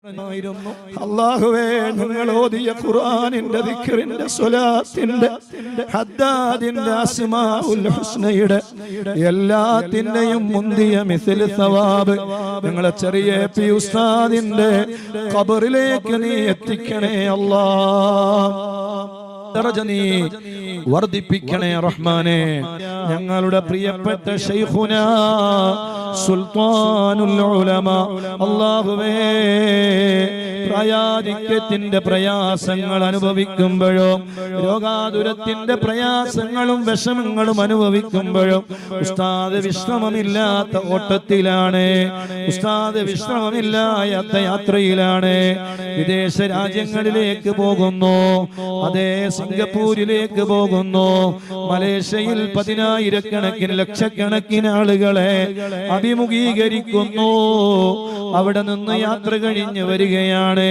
അല്ലാഹുവേ, ഞങ്ങൾ ഓതിയ ഖുർആനിന്റെ ദിക്റിന്റെ സ്വലാത്തിന്റെ ഹദ്ദാദിന്റെ അസ്മാഉൽ ഹുസ്നയുടെ എല്ലാത്തിന്റെയും മുന്തിയ മിസ്ൽ സവാബ് ഞങ്ങളെ ചെറിയ പി ഉസ്താദിന്റെ ഖബറിലേക്ക് നീ എത്തിക്കണേ അല്ലാഹ്. ദറജ നീ വർദ്ധിപ്പിക്കണേ റഹ്മാനെ. ഞങ്ങളുടെ പ്രിയപ്പെട്ട ശൈഖുനാ സുൽത്താനുൽ ഉലമ അല്ലാഹുവേ, പ്രായാധിക്യത്തിന്റെ പ്രയാസങ്ങൾ അനുഭവിക്കുമ്പോഴോ രോഗാതുരത്തിന്റെ പ്രയാസങ്ങളും വിഷമങ്ങളും അനുഭവിക്കുമ്പോഴോ ഉസ്താദ് വിശ്രമമില്ലാത്ത ഓട്ടത്തിലാണ്, ഉസ്താദ് വിശ്രമമില്ലാത്ത യാത്രയിലാണ്. വിദേശ രാജ്യങ്ങളിലേക്ക് പോകുന്നു, അതേ സിംഗപ്പൂരിലേക്ക് പോകുന്നു, മലേഷ്യയിൽ 10,000 ലക്ഷക്കണക്കിന് ആളുകളെ അഭിമുഖീകരിക്കുന്നു. അവിടെ നിന്ന് യാത്ര കഴിഞ്ഞ് വരികയാണ്.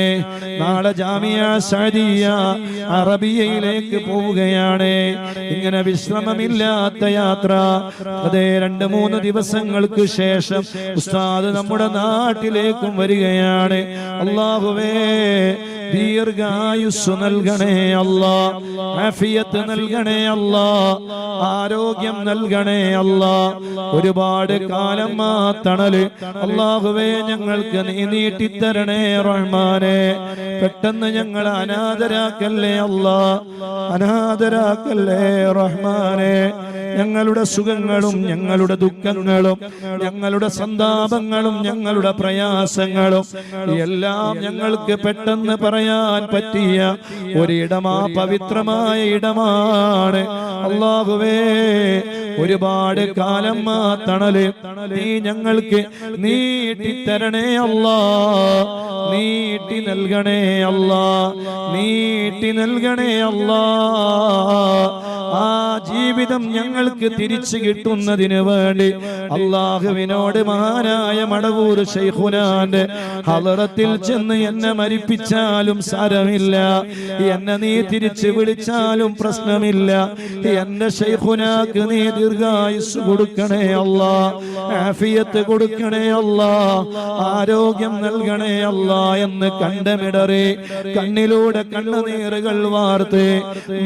നാളെ ജാമിയ സഅദിയ അറബിയയിലേക്ക് പോവുകയാണ്. ഇങ്ങനെ വിശ്രമമില്ലാത്ത യാത്ര. അതേ 2-3 ദിവസങ്ങൾക്ക് ശേഷം ഉസ്താദ് നമ്മുടെ നാട്ടിലേക്കും വരികയാണ്. അല്ലാഹുവേ, ദീർഘായുസ് നൽകണേ അല്ലാ, ആഫിയത്ത് നൽകണേ അല്ലാ, ആരോഗ്യം നൽകണേ അല്ലാ. ഒരുപാട് കാലം ആ തണല് അല്ലാഹുവേ ഞങ്ങൾക്ക് നീ നീട്ടിത്തരണേ റഹ്മാനെ. പെട്ടെന്ന് ഞങ്ങൾ അനാഥരാക്കല്ലേ അല്ലാ, അനാഥരാക്കല്ലേ റഹ്മാനെ. ഞങ്ങളുടെ സുഖങ്ങളും ഞങ്ങളുടെ ദുഃഖങ്ങളും ഞങ്ങളുടെ സന്താപങ്ങളും ഞങ്ങളുടെ പ്രയാസങ്ങളും എല്ലാം ഞങ്ങൾക്ക് പെട്ടെന്ന് പറയാൻ പറ്റിയ ഒരിടമാ, പവിത്രമായ ഇടമാണ് അല്ലാഹുവേ. ഒരുപാട് കാലം ആ തണല് നീ ഞങ്ങൾക്ക് നീട്ടിത്തരണേ അല്ലാ, നീട്ടി നൽകണേ അല്ലാ, നീട്ടി നൽകണേ അല്ലാ. ആ ജീവിതം ഞങ്ങൾക്ക് തിരിച്ചു കിട്ടുന്നതിന് വേണ്ടി അല്ലാഹുവിനോട് മഹാനായ മടവൂർ ശൈഖുനാന്റെ ഹളറത്തിൽ ചെന്ന് എന്നെ മരിപ്പിച്ചാലും സാരമില്ല, എന്നെ നീ തിരിച്ചു വിളിച്ചാലും പ്രശ്നമില്ല. എന്റെ ശൈഖുനാക്ക് നീ ദീർഘായുസ് കൊടുക്കണേ അല്ലാ, ആഫിയത്ത് കൊടുക്കണേ അല്ലാ, ആരോഗ്യം നൽകണേ അല്ലാ എന്ന് കണ്ടമിടറി കണ്ണിലൂടെ കണ്ണുനീറുകൾ വാർത്ത്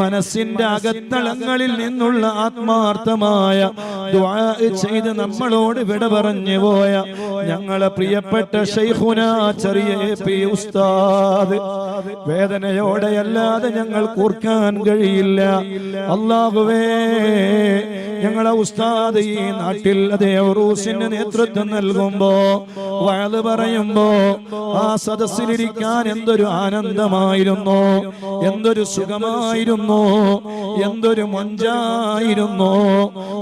മനസ്സിന്റെ അകത്തളങ്ങളിൽ നിന്നുള്ള ആത്മാർത്ഥമായ ദുആ ചെയ്ത് നമ്മളോട് വിട പറഞ്ഞു പോയ ഞങ്ങളെ പ്രിയപ്പെട്ട ശൈഖുനാ ചെറിയ പി ഉസ്താദ് വേദനയോടെ അല്ലാതെ ഞങ്ങൾ കൂർക്കാൻ കഴിയില്ല. അല്ലാഹുവേ, ഞങ്ങളെ ഉസ്താദ് ഈ നാട്ടിൽ അതേ ഉറൂസിന് നേതൃത്വം നൽകുമ്പോ വഅദ് പറയുമ്പോ ആ സദസ്സിലിരിക്കാൻ എന്തൊരു ആനന്ദമായിരുന്നു, എന്തൊരു സുഖമായിരുന്നു, എന്തൊരു മൊഞ്ചായിരുന്നു.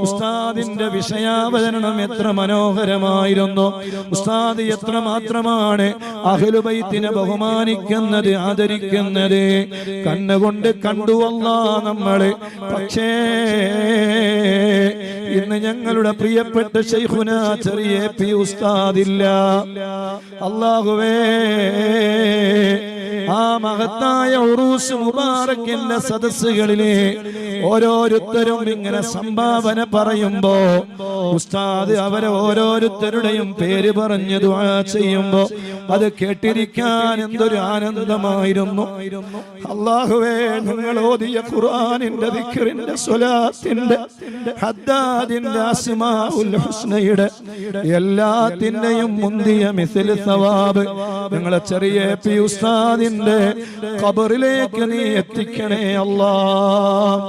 ഉസ്താദിന്റെ വിഷയാവതരണം എത്ര മനോഹരമായിരുന്നു. ഉസ്താദ് എത്ര മാത്രമാണ് അഹ്ലു ബൈത്തിനെ ബഹുമാനിക്കുന്നത്, ആദരിക്കുന്നത്. കണ്ണുകൊണ്ട് കണ്ടു അല്ലാഹ് നമ്മളെ. പക്ഷേ ഇന്ന് ഞങ്ങളുടെ പ്രിയപ്പെട്ട ശൈഖുനാ ചെറിയ പി ഉസ്താദില്ല. അല്ലാഹുവേ, ആ മഹത്തായ ഉറൂസ് മുബാറക്കിന്റെ സദസ്സുകളിലെ ഓരോരുത്തരും ഇങ്ങനെ സംഭാവന പറയുമ്പോ ഉസ്താദ് അവരെ ഓരോരുത്തരുടെയും പേര് പറഞ്ഞ് ദുആ ചെയ്യുമ്പോ അത് കേട്ടിരിക്കാൻ എന്തൊരു ആനന്ദമായിരുന്നു. അല്ലാഹുവേ, ഞങ്ങൾ ഓതിയ ഖുർആനിന്റെ ദിക്റിന്റെ സ്വലാത്തിന്റെ ഹദ്ദാദിന്റെ അസ്മാഉൽ ഹുസ്നയുടെ എല്ലാത്തിന്റെയും മുന്തിയ മിസ്ൽ സവാബ് ഞങ്ങളെ ചെറിയ പി ഉസ്താദിന്റെ ഖബറിലേക്ക് നീ എത്തിക്കണേ അല്ലാഹ്.